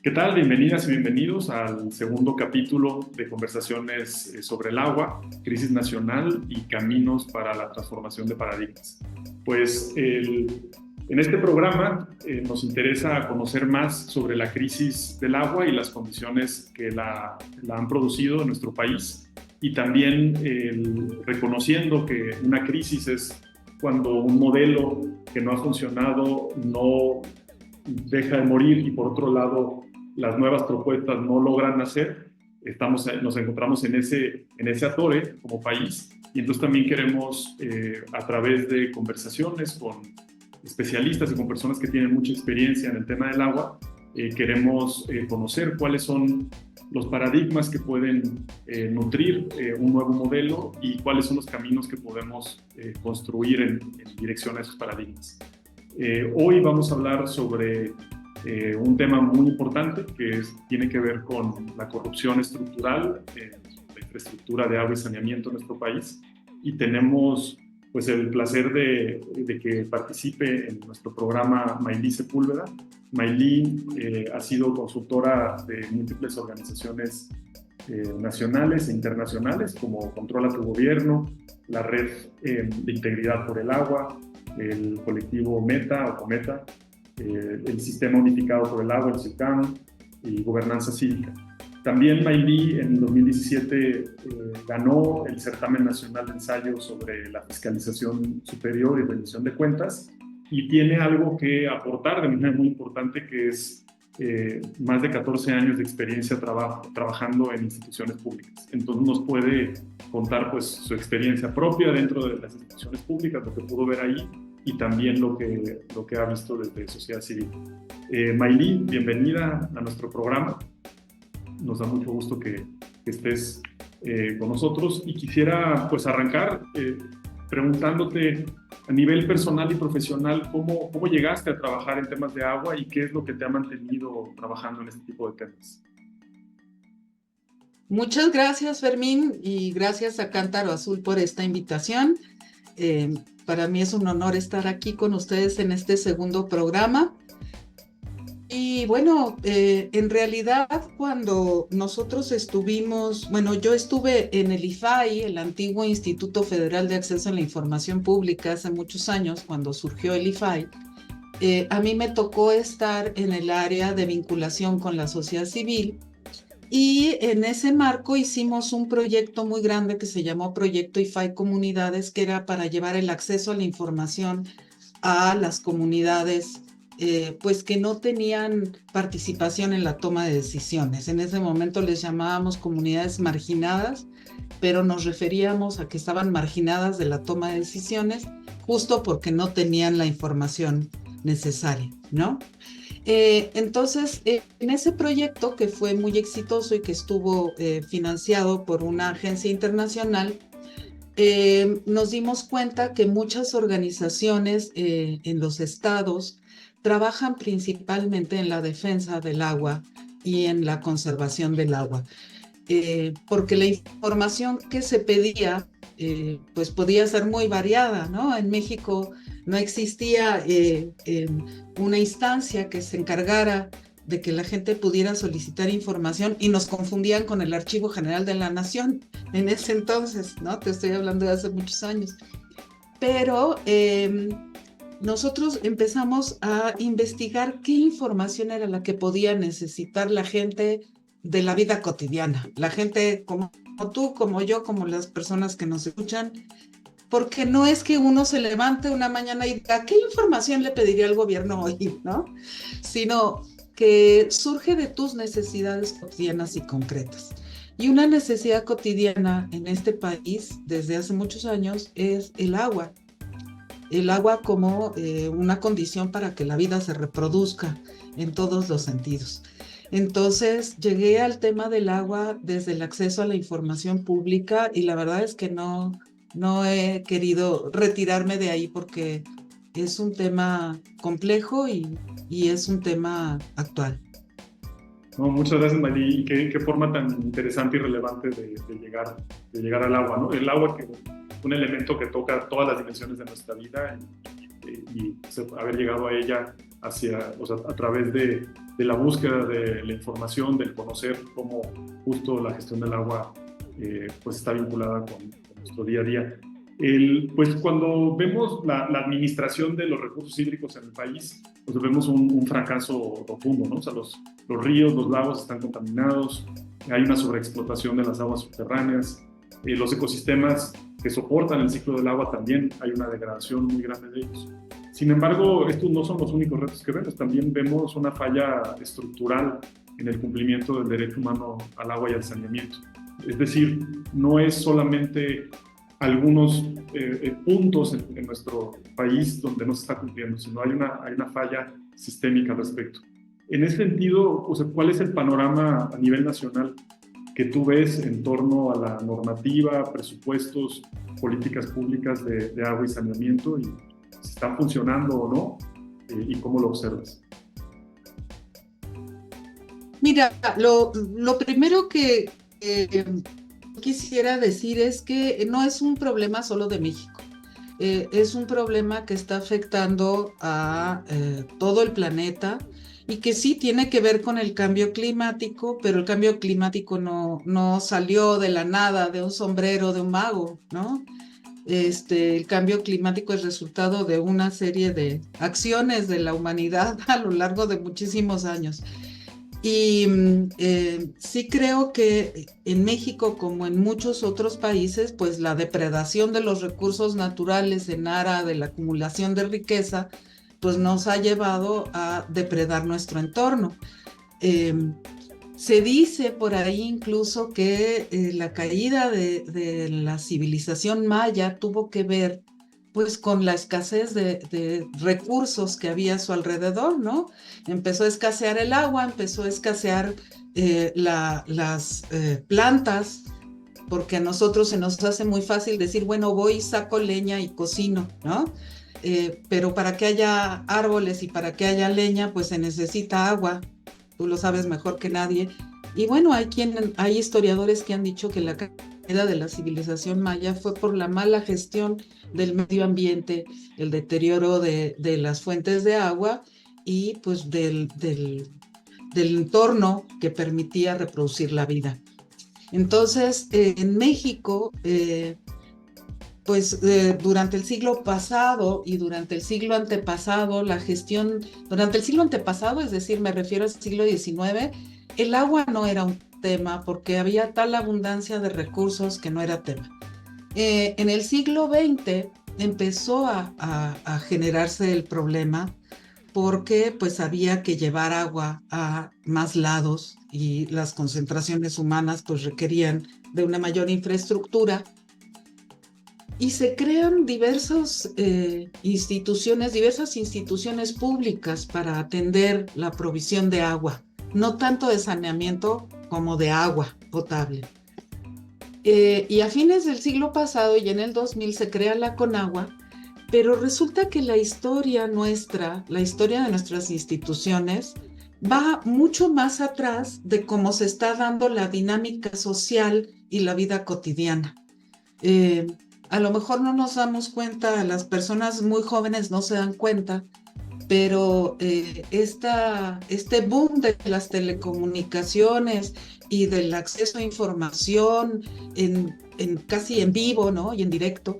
¿Qué tal? Bienvenidas y bienvenidos al segundo capítulo de conversaciones sobre el agua, crisis nacional y caminos para la transformación de paradigmas. En este programa nos interesa conocer más sobre la crisis del agua y las condiciones que la han producido en nuestro país y también reconociendo que una crisis es cuando un modelo que no ha funcionado no deja de morir y por otro lado las nuevas propuestas no logran nacer, nos encontramos en ese atore como país y entonces también queremos a través de conversaciones con especialistas y con personas que tienen mucha experiencia en el tema del agua, queremos conocer cuáles son los paradigmas que pueden nutrir un nuevo modelo y cuáles son los caminos que podemos construir en dirección a esos paradigmas. Hoy vamos a hablar sobre un tema muy importante tiene que ver con la corrupción estructural, la infraestructura de agua y saneamiento en nuestro país. Y tenemos pues el placer de que participe en nuestro programa Maylí Sepúlveda. Maylí ha sido consultora de múltiples organizaciones nacionales e internacionales como Controla tu Gobierno, la Red de Integridad por el Agua, el colectivo META o Cometa, el Sistema Unificado por el Agua, el SICAM, y Gobernanza Cívica. También Maylí en 2017 ganó el Certamen Nacional de Ensayo sobre la Fiscalización Superior y Rendición de Cuentas y tiene algo que aportar de manera muy importante, que es más de 14 años de experiencia trabajando en instituciones públicas. Entonces nos puede contar pues, su experiencia propia dentro de las instituciones públicas, lo que pudo ver ahí y también lo que ha visto desde sociedad civil. Maylí, bienvenida a nuestro programa. Nos da mucho gusto que estés con nosotros y quisiera pues arrancar preguntándote a nivel personal y profesional cómo llegaste a trabajar en temas de agua y qué es lo que te ha mantenido trabajando en este tipo de temas. Muchas gracias, Fermín, y gracias a Cántaro Azul por esta invitación. Para mí es un honor estar aquí con ustedes en este segundo programa. Y bueno, en realidad cuando nosotros yo estuve en el IFAI, el antiguo Instituto Federal de Acceso a la Información Pública, hace muchos años, cuando surgió el IFAI. A mí me tocó estar en el área de vinculación con la sociedad civil. Y en ese marco hicimos un proyecto muy grande que se llamó Proyecto IFAI Comunidades, que era para llevar el acceso a la información a las comunidades pues que no tenían participación en la toma de decisiones. En ese momento les llamábamos comunidades marginadas, pero nos referíamos a que estaban marginadas de la toma de decisiones justo porque no tenían la información necesaria, ¿no? Entonces, en ese proyecto que fue muy exitoso y que estuvo financiado por una agencia internacional, nos dimos cuenta que muchas organizaciones en los estados trabajan principalmente en la defensa del agua y en la conservación del agua, porque la información que se pedía pues podía ser muy variada, ¿no? En México no existía una instancia que se encargara de que la gente pudiera solicitar información y nos confundían con el Archivo General de la Nación en ese entonces, ¿no? Te estoy hablando de hace muchos años. Pero nosotros empezamos a investigar qué información era la que podía necesitar la gente de la vida cotidiana, la gente como tú, como yo, como las personas que nos escuchan, porque no es que uno se levante una mañana y diga, ¿qué información le pediría al gobierno hoy? ¿No? Sino que surge de tus necesidades cotidianas y concretas. Y una necesidad cotidiana en este país desde hace muchos años es el agua. El agua como una condición para que la vida se reproduzca en todos los sentidos. Entonces llegué al tema del agua desde el acceso a la información pública y la verdad es que no he querido retirarme de ahí porque es un tema complejo y es un tema actual. No, muchas gracias, Maylí. Qué forma tan interesante y relevante de llegar al agua, ¿no? El agua que un elemento que toca todas las dimensiones de nuestra vida y haber llegado a ella a través de la búsqueda de la información, del conocer cómo justo la gestión del agua pues está vinculada con nuestro día a día. Pues cuando vemos la administración de los recursos hídricos en el país, pues vemos un fracaso rotundo, ¿no? O sea, los ríos, los lagos están contaminados, hay una sobreexplotación de las aguas subterráneas, los ecosistemas que soportan el ciclo del agua también hay una degradación muy grande de ellos. Sin embargo, estos no son los únicos retos que vemos, también vemos una falla estructural en el cumplimiento del derecho humano al agua y al saneamiento. Es decir, no es solamente algunos puntos en nuestro país donde no se está cumpliendo, sino hay una falla sistémica al respecto. En ese sentido, o sea, ¿cuál es el panorama a nivel nacional que tú ves en torno a la normativa, presupuestos, políticas públicas de agua y saneamiento, y si están funcionando o no, y cómo lo observas? Mira, lo primero que quisiera decir es que no es un problema solo de México. Es un problema que está afectando a todo el planeta y que sí tiene que ver con el cambio climático, pero el cambio climático no salió de la nada, de un sombrero, de un mago, ¿no? El cambio climático es resultado de una serie de acciones de la humanidad a lo largo de muchísimos años. Y sí creo que en México, como en muchos otros países, pues la depredación de los recursos naturales en aras de la acumulación de riqueza, pues nos ha llevado a depredar nuestro entorno. Se dice por ahí incluso que la caída de la civilización maya tuvo que ver pues con la escasez de recursos que había a su alrededor, ¿no? Empezó a escasear el agua, empezó a escasear las plantas, porque a nosotros se nos hace muy fácil decir, bueno, voy y saco leña y cocino, ¿no? Pero para que haya árboles y para que haya leña, pues se necesita agua, tú lo sabes mejor que nadie. Y bueno, hay historiadores que han dicho que la caída de la civilización maya fue por la mala gestión del medio ambiente, el deterioro de las fuentes de agua y pues del entorno que permitía reproducir la vida. Entonces, en México, durante el siglo pasado y durante el siglo antepasado, durante el siglo antepasado, es decir, me refiero al siglo XIX, el agua no era un tema porque había tal abundancia de recursos que no era tema. En el siglo XX empezó a generarse el problema porque pues había que llevar agua a más lados y las concentraciones humanas pues requerían de una mayor infraestructura y se crean diversas instituciones públicas para atender la provisión de agua, no tanto de saneamiento como de agua potable. Y a fines del siglo pasado y en el 2000 se crea la Conagua, pero resulta que la historia de nuestras instituciones, va mucho más atrás de cómo se está dando la dinámica social y la vida cotidiana. A lo mejor no nos damos cuenta, las personas muy jóvenes no se dan cuenta, pero este boom de las telecomunicaciones y del acceso a información casi en vivo, ¿no? Y en directo,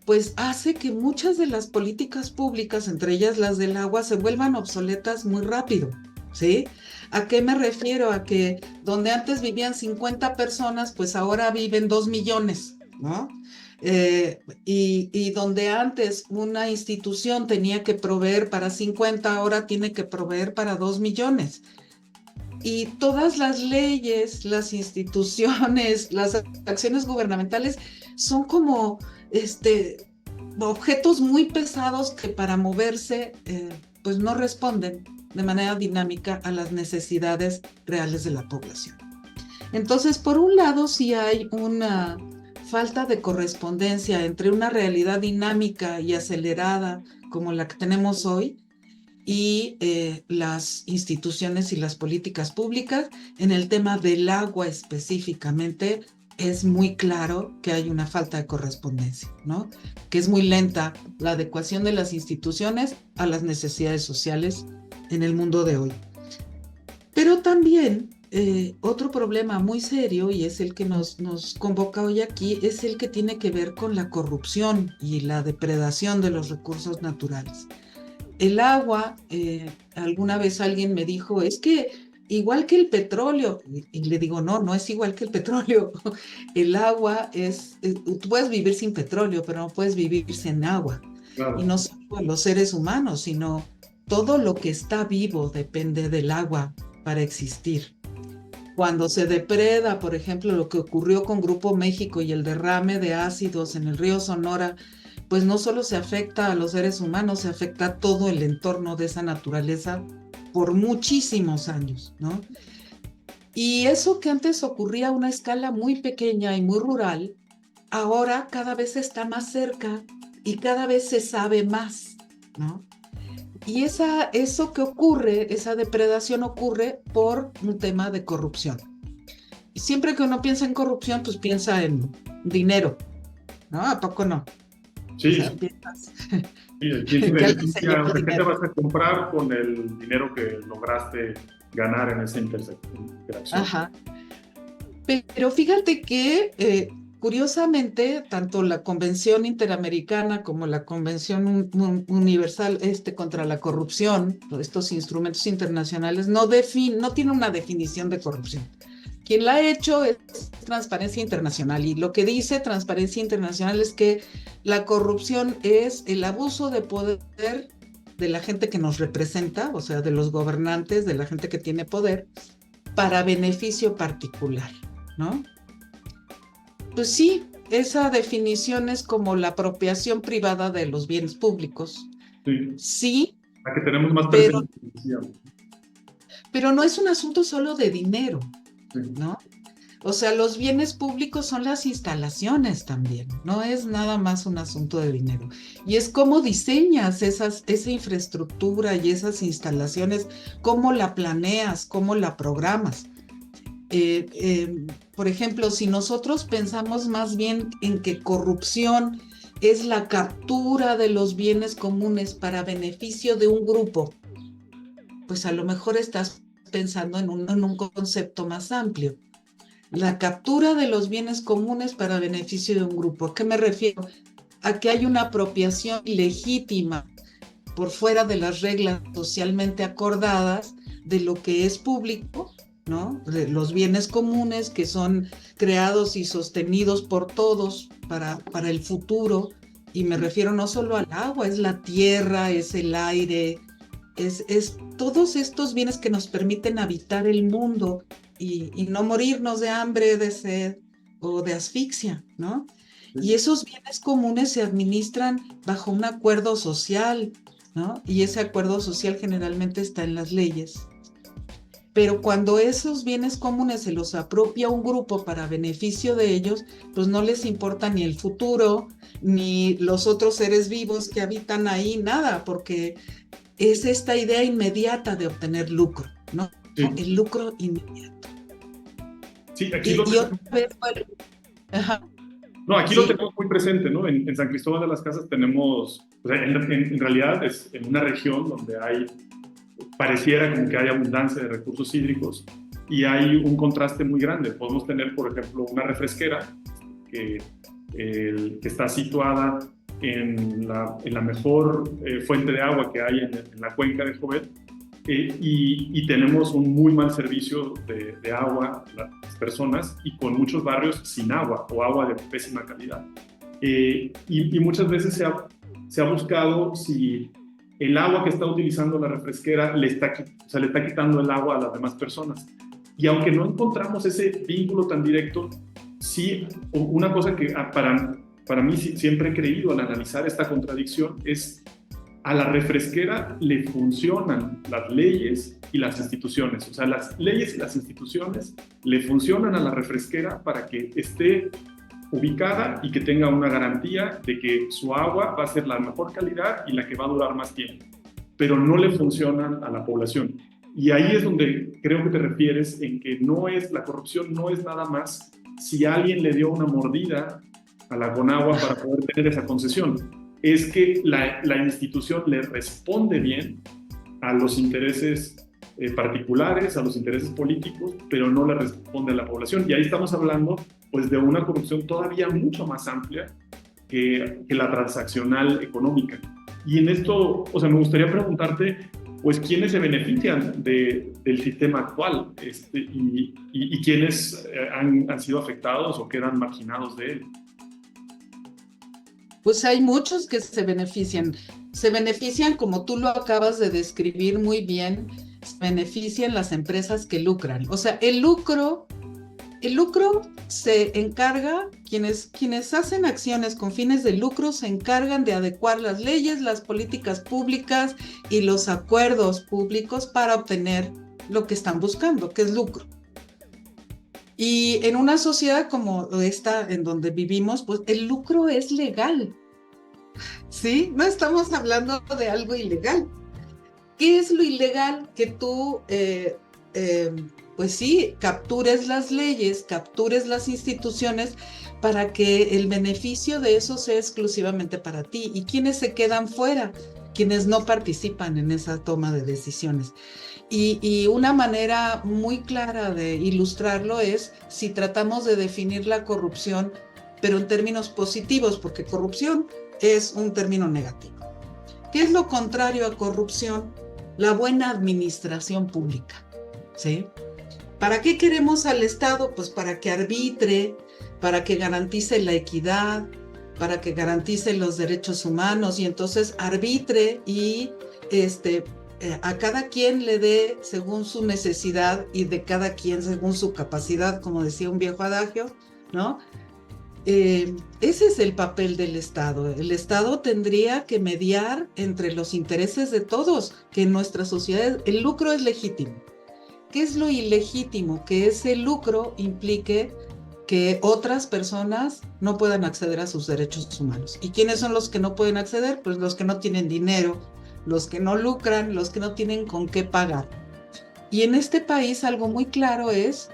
pues hace que muchas de las políticas públicas, entre ellas las del agua, se vuelvan obsoletas muy rápido, ¿sí? ¿A qué me refiero? A que donde antes vivían 50 personas, pues ahora viven 2 millones, ¿no? Y donde antes una institución tenía que proveer para 50, ahora tiene que proveer para 2 millones. Y todas las leyes, las instituciones, las acciones gubernamentales son como objetos muy pesados que para moverse pues no responden de manera dinámica a las necesidades reales de la población. Entonces, por un lado, sí hay una falta de correspondencia entre una realidad dinámica y acelerada como la que tenemos hoy y las instituciones y las políticas públicas. En el tema del agua específicamente, es muy claro que hay una falta de correspondencia, ¿no? Que es muy lenta la adecuación de las instituciones a las necesidades sociales en el mundo de hoy. Pero también otro problema muy serio, y es el que nos convoca hoy aquí, es el que tiene que ver con la corrupción y la depredación de los recursos naturales. El agua, alguna vez alguien me dijo, es que igual que el petróleo, y le digo, no, no es igual que el petróleo. El agua tú puedes vivir sin petróleo, pero no puedes vivir sin agua. Y Claro, no solo los seres humanos, sino todo lo que está vivo depende del agua para existir. Cuando se depreda, por ejemplo, lo que ocurrió con Grupo México y el derrame de ácidos en el río Sonora, pues no solo se afecta a los seres humanos, se afecta a todo el entorno de esa naturaleza por muchísimos años, ¿no? Y eso que antes ocurría a una escala muy pequeña y muy rural, ahora cada vez está más cerca y cada vez se sabe más, ¿no? Y eso que ocurre, esa depredación ocurre por un tema de corrupción. Y siempre que uno piensa en corrupción, pues piensa en dinero, ¿no? ¿A poco no? O sí, sea, sí. piensas ¿Quién se que alguien se beneficia? lleva O sea, ¿qué te dinero. vas a comprar con el dinero que lograste ganar en esa interacción? Ajá. Pero fíjate que, curiosamente, tanto la Convención Interamericana como la Convención Universal contra la Corrupción, estos instrumentos internacionales, no tienen una definición de corrupción. Quien la ha hecho es Transparencia Internacional, y lo que dice Transparencia Internacional es que la corrupción es el abuso de poder de la gente que nos representa, o sea, de los gobernantes, de la gente que tiene poder, para beneficio particular, ¿no? Pues sí, esa definición es como la apropiación privada de los bienes públicos. Sí, Sí, la que tenemos más pero, presente, decíamos. pero no es un asunto solo de dinero, Sí, ¿no? O sea, los bienes públicos son las instalaciones también, no es nada más un asunto de dinero. Y es cómo diseñas esa infraestructura y esas instalaciones, cómo la planeas, cómo la programas. Eh, eh, por ejemplo, si nosotros pensamos más bien en que corrupción es la captura de los bienes comunes para beneficio de un grupo, pues a lo mejor estás pensando en un concepto más amplio. La captura de los bienes comunes para beneficio de un grupo. ¿A qué me refiero? A que hay una apropiación legítima por fuera de las reglas socialmente acordadas de lo que es público, ¿no? De los bienes comunes que son creados y sostenidos por todos para el futuro. Y me refiero no solo al agua, es la tierra, es el aire, es todos estos bienes que nos permiten habitar el mundo y no morirnos de hambre, de sed o de asfixia, ¿no? Y sí, esos bienes comunes se administran bajo un acuerdo social, ¿no? Y ese acuerdo social generalmente está en las leyes. Pero cuando esos bienes comunes se los apropia un grupo para beneficio de ellos, pues no les importa ni el futuro, ni los otros seres vivos que habitan ahí, nada, porque es esta idea inmediata de obtener lucro, ¿no? sí. El lucro inmediato. Sí, aquí Y otra vez, bueno, ajá, no, aquí lo sí, tenemos muy presente, ¿no? En San Cristóbal de las Casas tenemos, o sea, en realidad es en una región donde hay, pareciera como que hay abundancia de recursos hídricos y hay un contraste muy grande. Podemos tener, por ejemplo, una refresquera que, que está situada en la mejor fuente de agua que hay en la cuenca de Jovel, y tenemos un muy mal servicio de agua a las personas y con muchos barrios sin agua o agua de pésima calidad. Y muchas veces se ha buscado si el agua que está utilizando la refresquera o sea, le está quitando el agua a las demás personas. Y aunque no encontramos ese vínculo tan directo, sí, una cosa que para mí siempre he creído al analizar esta contradicción es a la refresquera le funcionan las leyes y las instituciones. O sea, las leyes y las instituciones le funcionan a la refresquera para que esté ubicada y que tenga una garantía de que su agua va a ser la mejor calidad y la que va a durar más tiempo, pero no le funcionan a la población. Y ahí es donde creo que te refieres en que la corrupción no es nada más si alguien le dio una mordida a la Conagua para poder tener esa concesión. Es que la institución le responde bien a los intereses particulares, a los intereses políticos, pero no le responde a la población. Y ahí estamos hablando pues de una corrupción todavía mucho más amplia que la transaccional económica. Y en esto, o sea, me gustaría preguntarte, pues, ¿quiénes se benefician del sistema actual y quiénes han sido afectados o quedan marginados de él? Pues hay muchos que se benefician. Se benefician, como tú lo acabas de describir muy bien, se benefician las empresas que lucran. O sea, el lucro se encarga, quienes hacen acciones con fines de lucro se encargan de adecuar las leyes, las políticas públicas y los acuerdos públicos para obtener lo que están buscando, que es lucro. Y en una sociedad como esta en donde vivimos, pues el lucro es legal, ¿sí? No estamos hablando de algo ilegal. ¿Qué es lo ilegal? Que tú, pues sí, captures las leyes, captures las instituciones para que el beneficio de eso sea exclusivamente para ti. ¿Y quiénes se quedan fuera? Quienes no participan en esa toma de decisiones. Y una manera muy clara de ilustrarlo es si tratamos de definir la corrupción, pero en términos positivos, porque corrupción es un término negativo. ¿Qué es lo contrario a corrupción? La buena administración pública, ¿sí? ¿Para qué queremos al Estado? Pues para que arbitre, para que garantice la equidad, para que garantice los derechos humanos y entonces arbitre y a cada quien le dé según su necesidad y de cada quien según su capacidad, como decía un viejo adagio, ¿no? Ese es el papel del Estado. El Estado tendría que mediar entre los intereses de todos, que en nuestras sociedades el lucro es legítimo. ¿Qué es lo ilegítimo? Que ese lucro implique que otras personas no puedan acceder a sus derechos humanos. ¿Y quiénes son los que no pueden acceder? Pues los que no tienen dinero, los que no lucran, los que no tienen con qué pagar. Y en este país algo muy claro es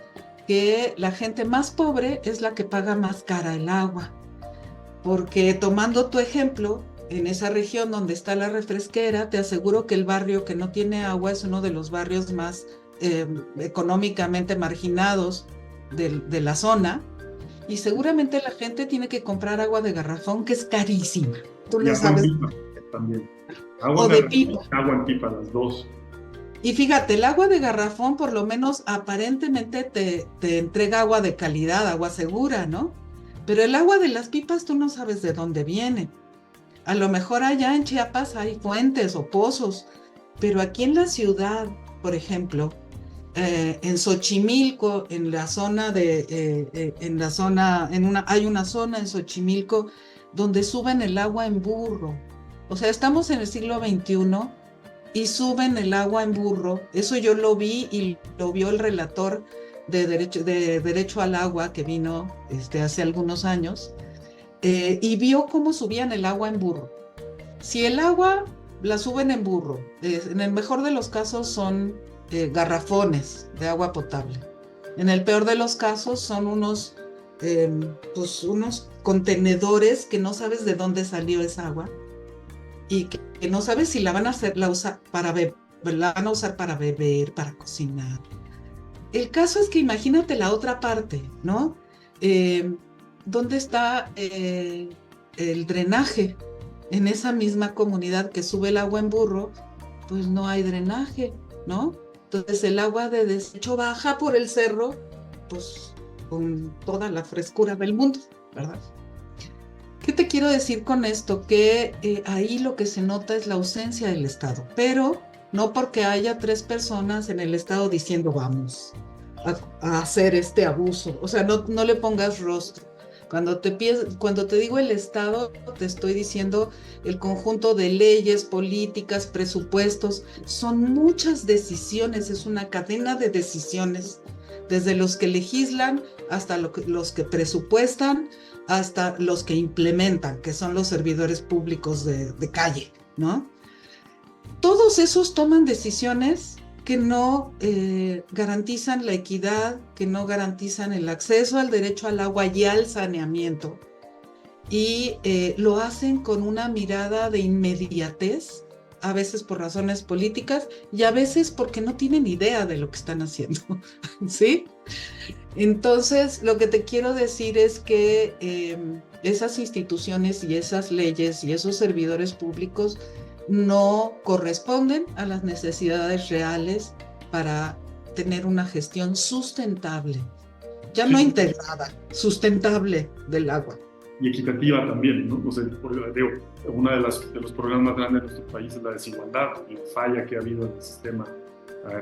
que la gente más pobre es la que paga más cara el agua. Porque tomando tu ejemplo, en esa región donde está la refresquera, te aseguro que el barrio que no tiene agua es uno de los barrios más económicamente marginados de la zona. Y seguramente la gente tiene que comprar agua de garrafón, que es carísima. Tú Y lo agua en sabes. pipa también. Agua O en de garrafón, pipa. agua en pipa, las dos. Y fíjate, el agua de garrafón por lo menos aparentemente te entrega agua de calidad, agua segura, ¿no? Pero el agua de las pipas tú no sabes de dónde viene. A lo mejor allá en Chiapas hay fuentes o pozos, pero aquí en la ciudad, por ejemplo, en Xochimilco, hay una zona en Xochimilco donde suben el agua en burro. O sea, estamos en el siglo XXI y suben el agua en burro. Eso yo lo vi y lo vio el relator de Derecho al Agua que vino hace algunos años, y vio cómo subían el agua en burro. Si el agua la suben en burro, en el mejor de los casos son garrafones de agua potable. En el peor de los casos son unos contenedores que no sabes de dónde salió esa agua y que no sabes si la van a usar la van a usar para beber, para cocinar. El caso es que imagínate la otra parte, ¿no? ¿Dónde está el drenaje? En esa misma comunidad que sube el agua en burro, pues no hay drenaje, ¿no? Entonces el agua de desecho baja por el cerro, pues con toda la frescura del mundo, ¿verdad? ¿Qué te quiero decir con esto? Que ahí lo que se nota es la ausencia del Estado, pero no porque haya 3 personas en el Estado diciendo vamos a hacer este abuso. O sea, no le pongas rostro. Cuando te digo el Estado, te estoy diciendo el conjunto de leyes, políticas, presupuestos. Son muchas decisiones, es una cadena de decisiones, desde los que legislan hasta los que presupuestan, hasta los que implementan, que son los servidores públicos de calle, ¿no? Todos esos toman decisiones que no garantizan la equidad, que no garantizan el acceso al derecho al agua y al saneamiento, y lo hacen con una mirada de inmediatez a veces por razones políticas y a veces porque no tienen idea de lo que están haciendo, ¿sí? Entonces, lo que te quiero decir es que esas instituciones y esas leyes y esos servidores públicos no corresponden a las necesidades reales para tener una gestión sustentable, ya no Sí, integrada, sustentable del agua. y equitativa también, ¿no? O sea, digo, uno de los problemas más grandes de nuestro país es la desigualdad, la falla que ha habido en el sistema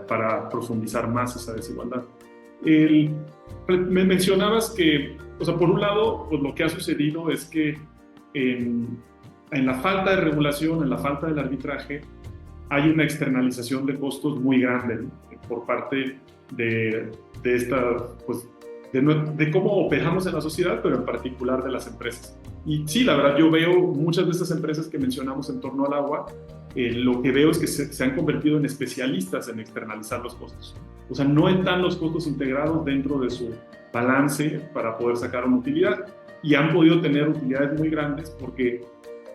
para profundizar más esa desigualdad. Me mencionabas que, o sea, por un lado, pues lo que ha sucedido es que en la falta de regulación, en la falta del arbitraje, hay una externalización de costos muy grande, ¿no? Por parte de esta, pues, de cómo operamos en la sociedad, pero en particular de las empresas. Y sí, la verdad, yo veo muchas de estas empresas que mencionamos en torno al agua, lo que veo es que se han convertido en especialistas en externalizar los costos. O sea, no están los costos integrados dentro de su balance para poder sacar una utilidad, y han podido tener utilidades muy grandes porque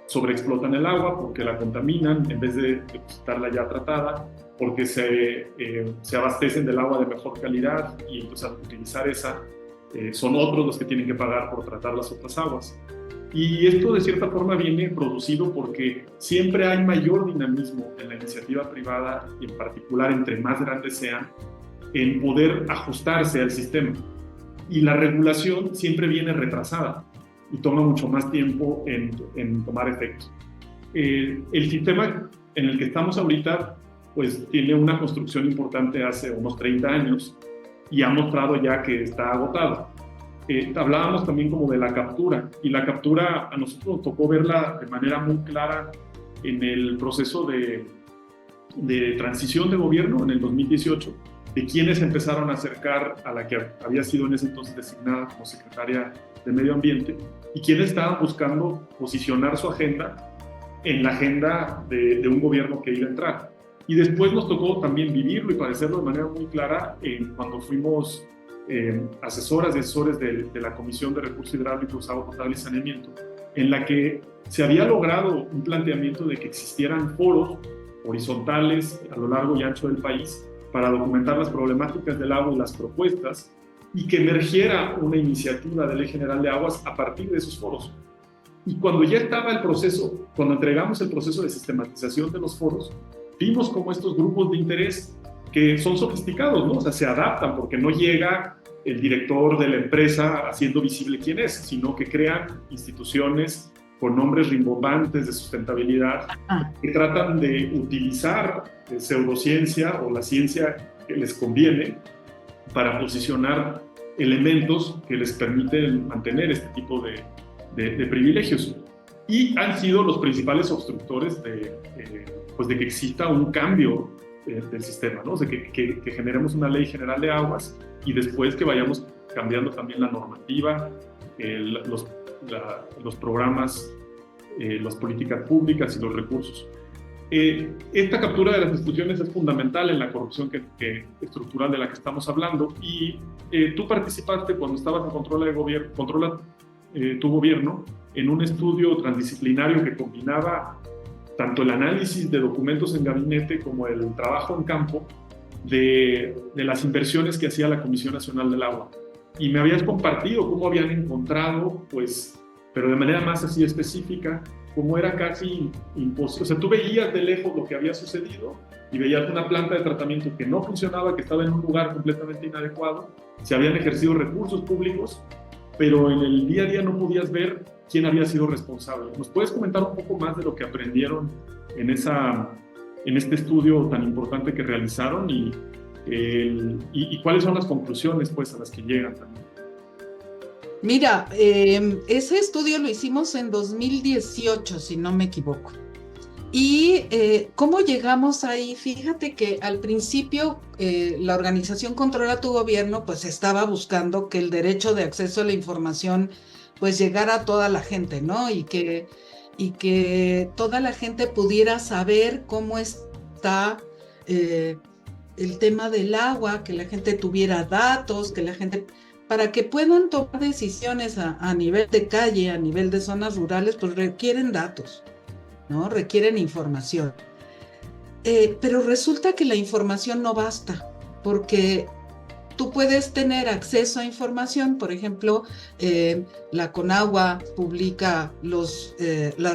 sobreexplotan el agua, porque la contaminan en vez de depositarla ya tratada, porque se abastecen del agua de mejor calidad, y entonces al utilizar esa, son otros los que tienen que pagar por tratar las otras aguas. Y esto de cierta forma viene producido porque siempre hay mayor dinamismo en la iniciativa privada, y en particular entre más grandes sean, en poder ajustarse al sistema. Y la regulación siempre viene retrasada y toma mucho más tiempo en tomar efecto. El sistema en el que estamos ahorita pues tiene una construcción importante hace unos 30 años y ha mostrado ya que está agotado. Hablábamos también como de la captura, y la captura a nosotros nos tocó verla de manera muy clara en el proceso de transición de gobierno en el 2018, de quienes empezaron a acercar a la que había sido en ese entonces designada como secretaria de Medio Ambiente, y quienes estaban buscando posicionar su agenda en la agenda de un gobierno que iba a entrar. Y después nos tocó también vivirlo y padecerlo de manera muy clara cuando fuimos asesoras y asesores de la Comisión de Recursos Hidráulicos, Agua Potable y Saneamiento, en la que se había logrado un planteamiento de que existieran foros horizontales a lo largo y ancho del país para documentar las problemáticas del agua y las propuestas, y que emergiera una iniciativa de Ley General de Aguas a partir de esos foros. Y cuando ya estaba el proceso, cuando entregamos el proceso de sistematización de los foros, vimos como estos grupos de interés que son sofisticados, ¿no? O sea, se adaptan porque no llega el director de la empresa haciendo visible quién es, sino que crean instituciones con nombres rimbombantes de sustentabilidad que tratan de utilizar pseudociencia o la ciencia que les conviene para posicionar elementos que les permiten mantener este tipo de privilegios. Y han sido los principales obstructores pues de que exista un cambio del sistema, ¿no? O sea, que generemos una ley general de aguas y después que vayamos cambiando también la normativa, los programas, las políticas públicas y los recursos. Esta captura de las instituciones es fundamental en la corrupción estructural de la que estamos hablando, y tú participaste cuando estabas en Controla tu gobierno en un estudio transdisciplinario que combinaba tanto el análisis de documentos en gabinete como el trabajo en campo de las inversiones que hacía la Comisión Nacional del Agua. Y me habías compartido cómo habían encontrado, pues, pero de manera más así específica, cómo era casi imposible. O sea, tú veías de lejos lo que había sucedido y veías una planta de tratamiento que no funcionaba, que estaba en un lugar completamente inadecuado, se habían ejercido recursos públicos, pero en el día a día no podías ver quién había sido responsable. ¿Nos puedes comentar un poco más de lo que aprendieron en este estudio tan importante que realizaron y cuáles son las conclusiones pues, a las que llegan también? Mira, ese estudio lo hicimos en 2018, si no me equivoco. ¿Y cómo llegamos ahí? Fíjate que al principio la organización Controla tu Gobierno pues estaba buscando que el derecho de acceso a la información pues llegara a toda la gente, ¿no? Y que toda la gente pudiera saber cómo está el tema del agua, que la gente tuviera datos, que la gente, para que puedan tomar decisiones a nivel de calle, a nivel de zonas rurales, pues requieren datos, ¿no? Requieren información. Pero resulta que la información no basta, porque tú puedes tener acceso a información. Por ejemplo, la Conagua publica las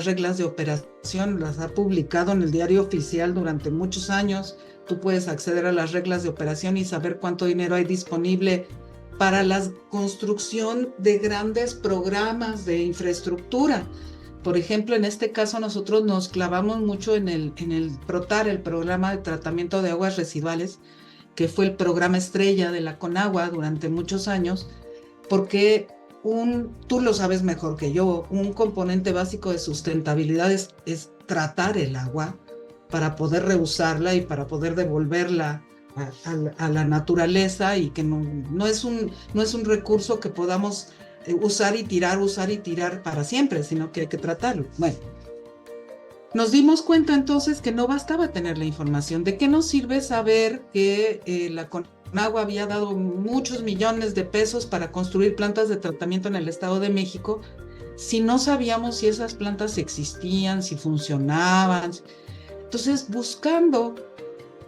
reglas de operación, las ha publicado en el diario oficial durante muchos años. Tú puedes acceder a las reglas de operación y saber cuánto dinero hay disponible para la construcción de grandes programas de infraestructura. Por ejemplo, en este caso nosotros nos clavamos mucho en el PROTAR, el Programa de Tratamiento de Aguas Residuales, que fue el programa estrella de la Conagua durante muchos años, porque tú lo sabes mejor que yo, un componente básico de sustentabilidad es tratar el agua para poder reusarla y para poder devolverla a la naturaleza, y que no es un recurso que podamos usar y tirar para siempre, sino que hay que tratarlo. Bueno, nos dimos cuenta entonces que no bastaba tener la información. ¿De qué nos sirve saber que la Conagua había dado muchos millones de pesos para construir plantas de tratamiento en el Estado de México si no sabíamos si esas plantas existían, si funcionaban? Entonces, buscando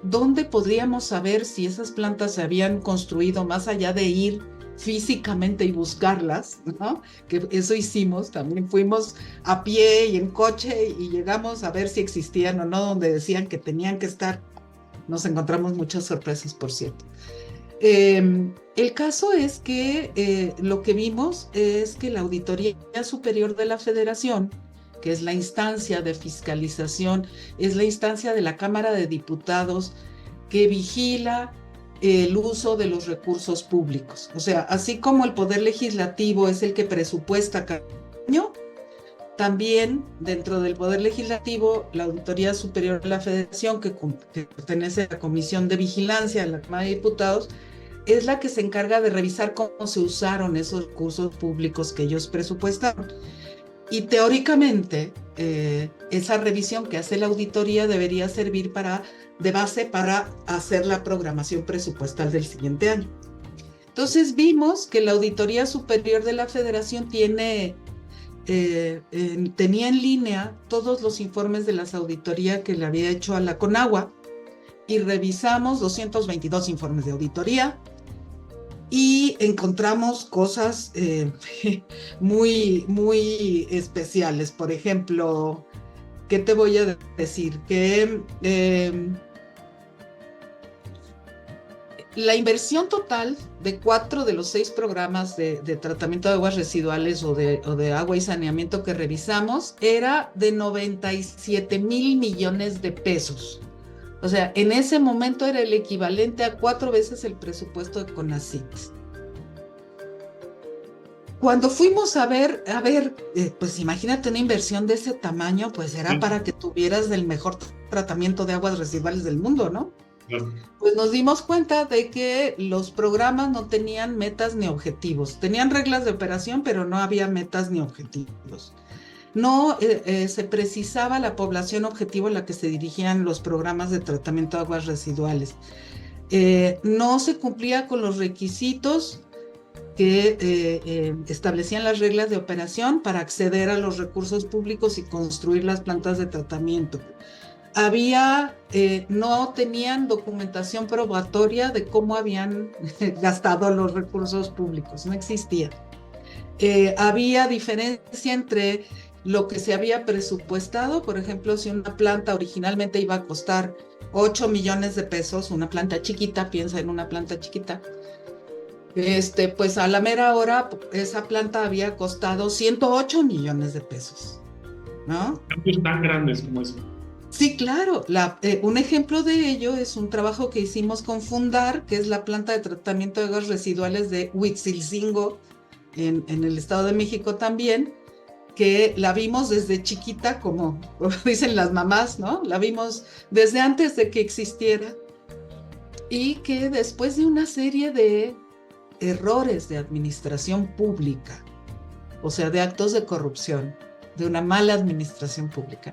dónde podríamos saber si esas plantas se habían construido, más allá de ir físicamente y buscarlas, ¿no? Que eso hicimos, también fuimos a pie y en coche y llegamos a ver si existían o no donde decían que tenían que estar. Nos encontramos muchas sorpresas, por cierto. El caso es que lo que vimos es que la Auditoría Superior de la Federación, que es la instancia de fiscalización, es la instancia de la Cámara de Diputados que vigila el uso de los recursos públicos. O sea, así como el Poder Legislativo es el que presupuesta cada año, también dentro del Poder Legislativo, la Auditoría Superior de la Federación, que pertenece a la Comisión de Vigilancia de la Cámara de Diputados, es la que se encarga de revisar cómo se usaron esos recursos públicos que ellos presupuestaron. Y teóricamente, esa revisión que hace la auditoría debería servir de base para hacer la programación presupuestal del siguiente año. Entonces vimos que la Auditoría Superior de la Federación tenía en línea todos los informes de las auditorías que le había hecho a la Conagua, y revisamos 222 informes de auditoría y encontramos cosas muy, muy especiales. Por ejemplo, ¿qué te voy a decir? Que la inversión total de 4 de los 6 programas de tratamiento de aguas residuales o de agua y saneamiento que revisamos era de 97,000 millones de pesos. O sea, en ese momento era el equivalente a 4 veces el presupuesto de CONACYT. Cuando fuimos a ver, pues imagínate una inversión de ese tamaño, pues era para que tuvieras el mejor tratamiento de aguas residuales del mundo, ¿no? Pues nos dimos cuenta de que los programas no tenían metas ni objetivos. Tenían reglas de operación, pero no había metas ni objetivos. No se precisaba la población objetivo a la que se dirigían los programas de tratamiento de aguas residuales. No se cumplía con los requisitos que establecían las reglas de operación para acceder a los recursos públicos y construir las plantas de tratamiento. No tenían documentación probatoria de cómo habían gastado los recursos públicos, no existía. Había diferencia entre lo que se había presupuestado. Por ejemplo, si una planta originalmente iba a costar 8 millones de pesos, una planta chiquita, piensa en una planta chiquita, pues a la mera hora esa planta había costado 108 millones de pesos, ¿no? Cambios tan grandes como eso. Sí, claro. Un ejemplo de ello es un trabajo que hicimos con Fundar, que es la planta de tratamiento de aguas residuales de Huitzilcingo, en el Estado de México también, que la vimos desde chiquita, como dicen las mamás, ¿no? La vimos desde antes de que existiera, y que después de una serie de errores de administración pública, o sea, de actos de corrupción, de una mala administración pública,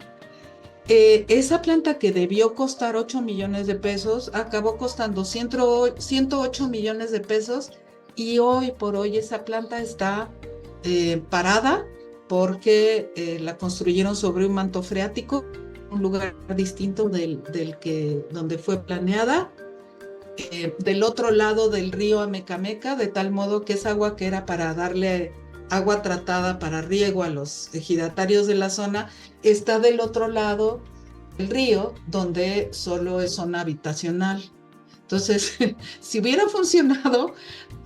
esa planta que debió costar 8 millones de pesos acabó costando 108 millones de pesos, y hoy por hoy esa planta está parada porque la construyeron sobre un manto freático un lugar distinto donde fue planeada, del otro lado del río Amecameca, de tal modo que esa agua que era para darle agua tratada para riego a los ejidatarios de la zona, está del otro lado del río, donde solo es zona habitacional. Entonces, si hubiera funcionado,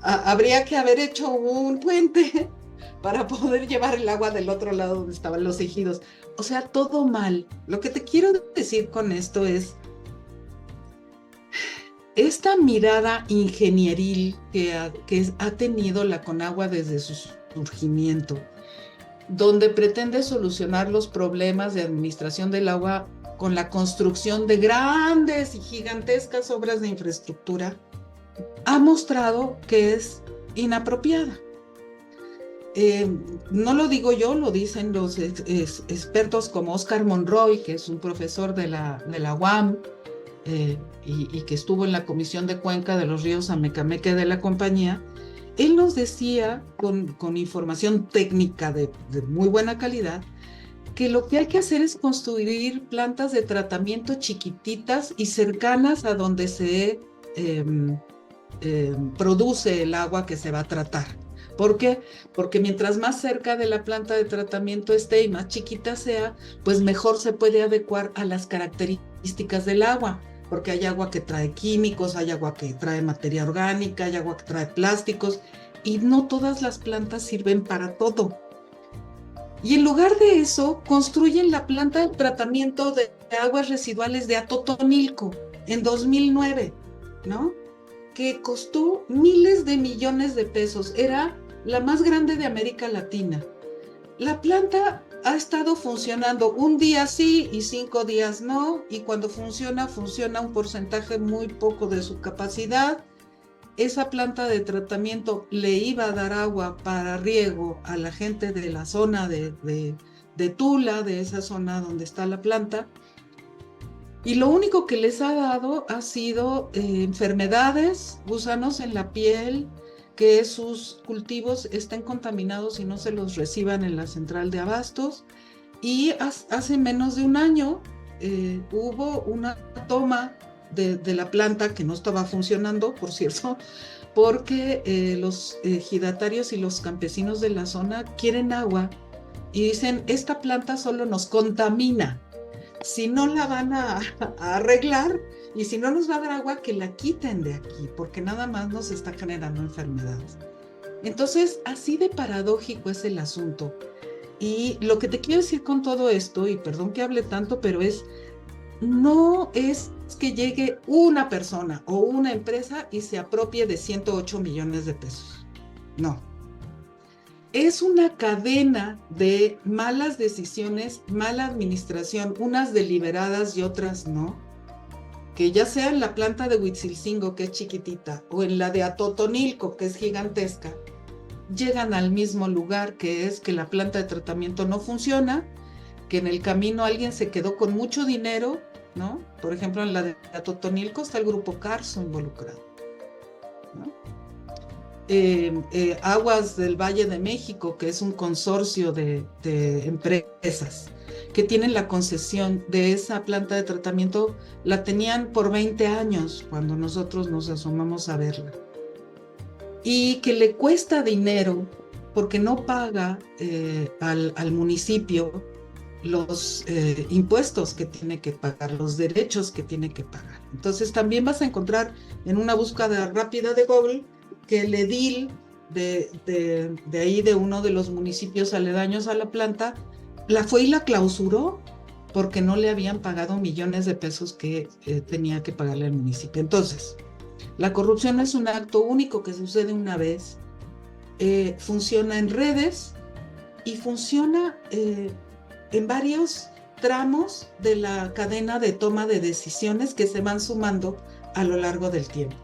habría que haber hecho un puente para poder llevar el agua del otro lado donde estaban los ejidos. O sea, todo mal. Lo que te quiero decir con esto es esta mirada ingenieril que ha tenido la Conagua desde su surgimiento, donde pretende solucionar los problemas de administración del agua con la construcción de grandes y gigantescas obras de infraestructura, ha mostrado que es inapropiada. No lo digo yo, lo dicen los expertos como Oscar Monroy, que es un profesor de la UAM, y que estuvo en la Comisión de Cuenca de los Ríos Amecameca de la compañía. Él nos decía, con información técnica de muy buena calidad, que lo que hay que hacer es construir plantas de tratamiento chiquititas y cercanas a donde se produce el agua que se va a tratar. ¿Por qué? Porque mientras más cerca de la planta de tratamiento esté y más chiquita sea, pues mejor se puede adecuar a las características del agua, porque hay agua que trae químicos, hay agua que trae materia orgánica, hay agua que trae plásticos, y no todas las plantas sirven para todo. Y en lugar de eso, construyen la planta de tratamiento de aguas residuales de Atotonilco en 2009, ¿no? Que costó miles de millones de pesos. Era la más grande de América Latina. La planta ha estado funcionando un día sí y 5 días no, y cuando funciona un porcentaje muy poco de su capacidad. Esa planta de tratamiento le iba a dar agua para riego a la gente de la zona de Tula, de esa zona donde está la planta, y lo único que les ha dado ha sido enfermedades, gusanos en la piel, que sus cultivos estén contaminados y no se los reciban en la central de abastos. Y hace menos de un año hubo una toma de la planta que no estaba funcionando, por cierto, porque los ejidatarios y los campesinos de la zona quieren agua y dicen, esta planta solo nos contamina. Si no la van a arreglar y si no nos va a dar agua, que la quiten de aquí, porque nada más nos está generando enfermedades. Entonces, así de paradójico es el asunto. Y lo que te quiero decir con todo esto, y perdón que hable tanto, pero no es que llegue una persona o una empresa y se apropie de 108 millones de pesos. No. Es una cadena de malas decisiones, mala administración, unas deliberadas y otras no, que ya sea en la planta de Huitzilcingo, que es chiquitita, o en la de Atotonilco, que es gigantesca, llegan al mismo lugar, que es que la planta de tratamiento no funciona, que en el camino alguien se quedó con mucho dinero, ¿no? Por ejemplo, en la de Atotonilco está el grupo Carso involucrado, ¿no? Aguas del Valle de México, que es un consorcio de empresas que tienen la concesión de esa planta de tratamiento, la tenían por 20 años cuando nosotros nos asomamos a verla. Y que le cuesta dinero porque no paga al municipio los impuestos que tiene que pagar, los derechos que tiene que pagar. Entonces también vas a encontrar en una búsqueda rápida de Google que el edil de ahí, de uno de los municipios aledaños a la planta, la fue y la clausuró porque no le habían pagado millones de pesos que tenía que pagarle al municipio. Entonces, la corrupción es un acto único que sucede una vez, funciona en redes y funciona en varios tramos de la cadena de toma de decisiones que se van sumando a lo largo del tiempo.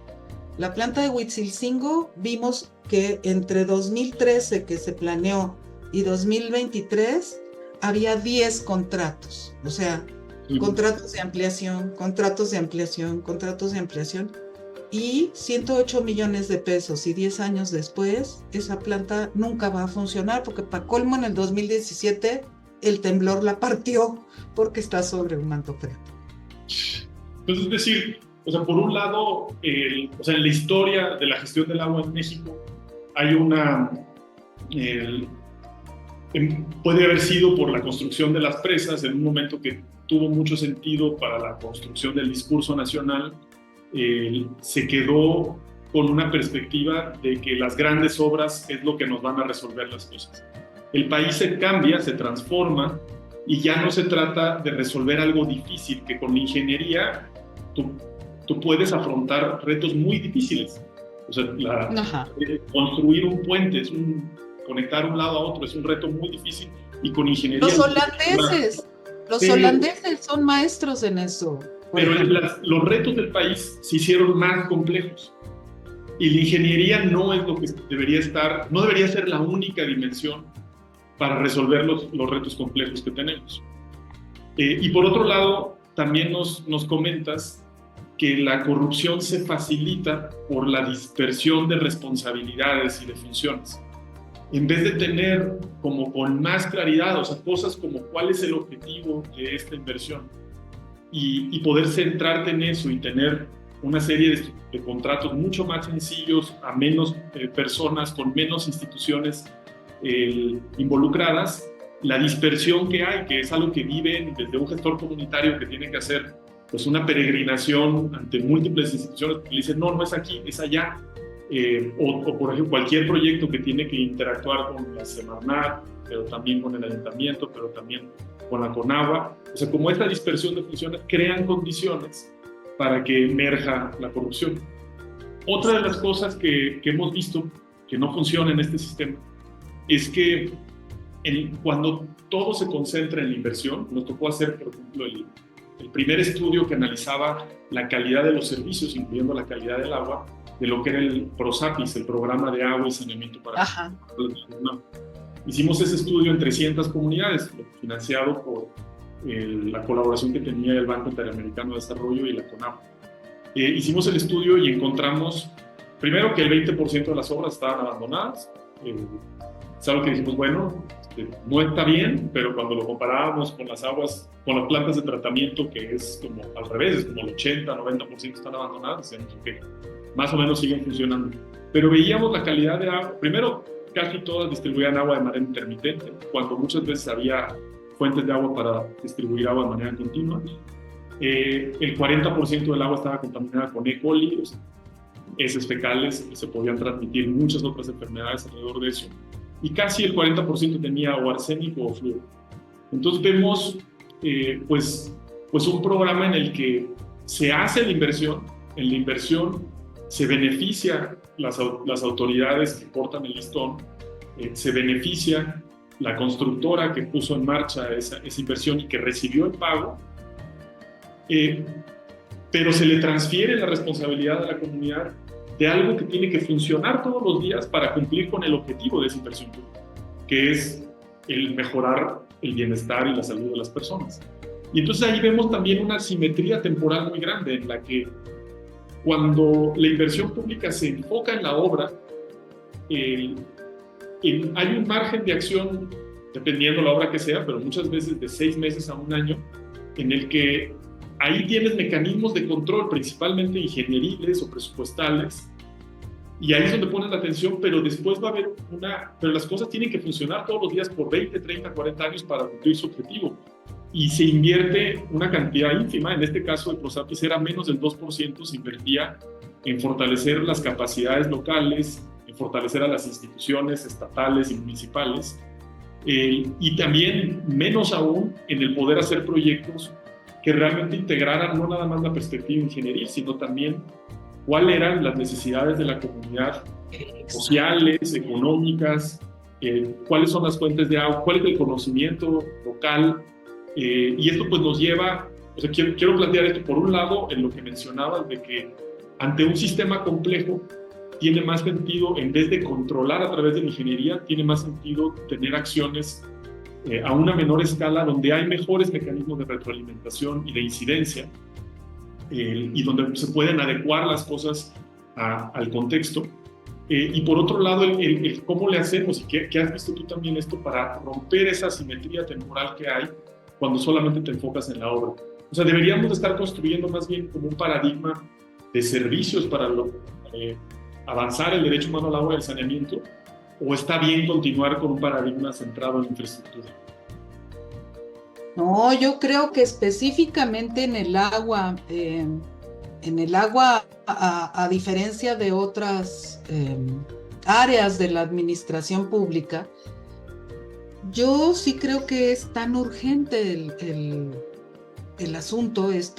La planta de Huitzilcingo, vimos que entre 2013 que se planeó y 2023 había 10 contratos, o sea, contratos de ampliación, contratos de ampliación, contratos de ampliación, y 108 millones de pesos, y 10 años después esa planta nunca va a funcionar, porque para colmo en el 2017 el temblor la partió porque está sobre un manto freático. Entonces, es decir, o sea, por un lado, o sea, en la historia de la gestión del agua en México hay puede haber sido por la construcción de las presas en un momento que tuvo mucho sentido para la construcción del discurso nacional. Se quedó con una perspectiva de que las grandes obras es lo que nos van a resolver las cosas. El país se cambia, se transforma, y ya no se trata de resolver algo difícil, que con la ingeniería tú puedes afrontar retos muy difíciles. O sea, construir un puente, conectar un lado a otro, es un reto muy difícil, y con ingeniería... Los holandeses son maestros en eso. Pero los retos del país se hicieron más complejos. Y la ingeniería no es lo que no debería ser la única dimensión para resolver los retos complejos que tenemos. Y por otro lado, también nos comentas que la corrupción se facilita por la dispersión de responsabilidades y de funciones. En vez de tener como con más claridad, o sea, cosas como cuál es el objetivo de esta inversión, y poder centrarte en eso y tener una serie de contratos mucho más sencillos, a menos personas, con menos instituciones involucradas, la dispersión que hay, que es algo que viven desde un gestor comunitario que tiene que hacer pues una peregrinación ante múltiples instituciones, que le dicen, no es aquí, es allá, o por ejemplo cualquier proyecto que tiene que interactuar con la Semarnat, pero también con el ayuntamiento, pero también con la Conagua. O sea, como esta dispersión de funciones crean condiciones para que emerja la corrupción. Otra de las cosas que hemos visto que no funciona en este sistema es que cuando todo se concentra en la inversión, nos tocó hacer, por ejemplo, el primer estudio que analizaba la calidad de los servicios, incluyendo la calidad del agua, de lo que era el PROSAPIS, el Programa de Agua y Saneamiento para... Hicimos ese estudio en 300 comunidades, financiado por la colaboración que tenía el Banco Interamericano de Desarrollo y la CONAGUA. Hicimos el estudio y encontramos, primero, que el 20% de las obras estaban abandonadas. Es algo que dijimos, bueno, no está bien, pero cuando lo comparábamos con las aguas, con las plantas de tratamiento, que es como al revés, es como el 80-90% están abandonadas, decíamos que más o menos siguen funcionando. Pero veíamos la calidad de agua. Primero, casi todas distribuían agua de manera intermitente, cuando muchas veces había fuentes de agua para distribuir agua de manera continua. El 40% del agua estaba contaminada con E. coli, heces fecales, y se podían transmitir muchas otras enfermedades alrededor de eso. Y casi el 40% tenía o arsénico o flúor. Entonces vemos pues un programa en el que se hace la inversión, en la inversión se beneficia las autoridades que portan el listón, se beneficia la constructora que puso en marcha esa inversión y que recibió el pago, pero se le transfiere la responsabilidad a la comunidad de algo que tiene que funcionar todos los días para cumplir con el objetivo de esa inversión pública, que es el mejorar el bienestar y la salud de las personas. Y entonces ahí vemos también una simetría temporal muy grande en la que cuando la inversión pública se enfoca en la obra, hay un margen de acción, dependiendo la obra que sea, pero muchas veces de 6 meses a 1 año, en el que ahí tienes mecanismos de control, principalmente ingenieriles o presupuestales, y ahí es donde pones la atención, pero después va a haber pero las cosas tienen que funcionar todos los días por 20, 30, 40 años para cumplir su objetivo. Y se invierte una cantidad ínfima, en este caso el PROSAPIS era menos del 2%, se invertía en fortalecer las capacidades locales, en fortalecer a las instituciones estatales y municipales, y también menos aún en el poder hacer proyectos que realmente integraran no nada más la perspectiva ingenieril, sino también cuáles eran las necesidades de la comunidad, sociales, económicas, cuáles son las fuentes de agua, cuál es el conocimiento local, y esto pues nos lleva, o sea, quiero plantear esto por un lado en lo que mencionabas de que ante un sistema complejo tiene más sentido, en vez de controlar a través de la ingeniería, tiene más sentido tener acciones a una menor escala, donde hay mejores mecanismos de retroalimentación y de incidencia, y donde se pueden adecuar las cosas al contexto. Y por otro lado, el cómo le hacemos, y qué has visto tú también esto, para romper esa asimetría temporal que hay cuando solamente te enfocas en la obra. O sea, deberíamos estar construyendo más bien como un paradigma de servicios para avanzar el derecho humano al agua y al saneamiento, o está bien continuar con un paradigma centrado en infraestructura. No, yo creo que específicamente en el agua, a diferencia de otras áreas de la administración pública, yo sí creo que es tan urgente el asunto, es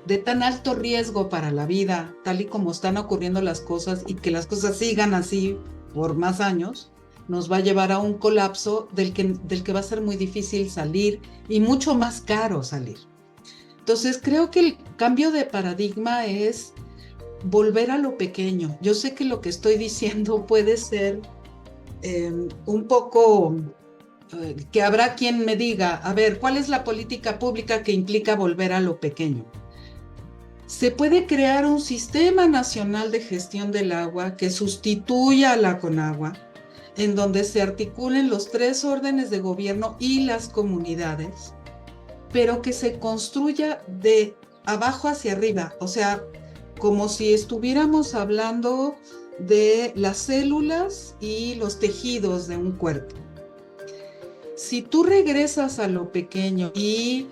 de tan alto riesgo para la vida, tal y como están ocurriendo las cosas, y que las cosas sigan así por más años, nos va a llevar a un colapso del que va a ser muy difícil salir y mucho más caro salir. Entonces, creo que el cambio de paradigma es volver a lo pequeño. Yo sé que lo que estoy diciendo puede ser un poco que habrá quien me diga, a ver, ¿cuál es la política pública que implica volver a lo pequeño? Se puede crear un sistema nacional de gestión del agua que sustituya a la Conagua, en donde se articulen los 3 órdenes de gobierno y las comunidades, pero que se construya de abajo hacia arriba, o sea, como si estuviéramos hablando de las células y los tejidos de un cuerpo. Si tú regresas a lo pequeño y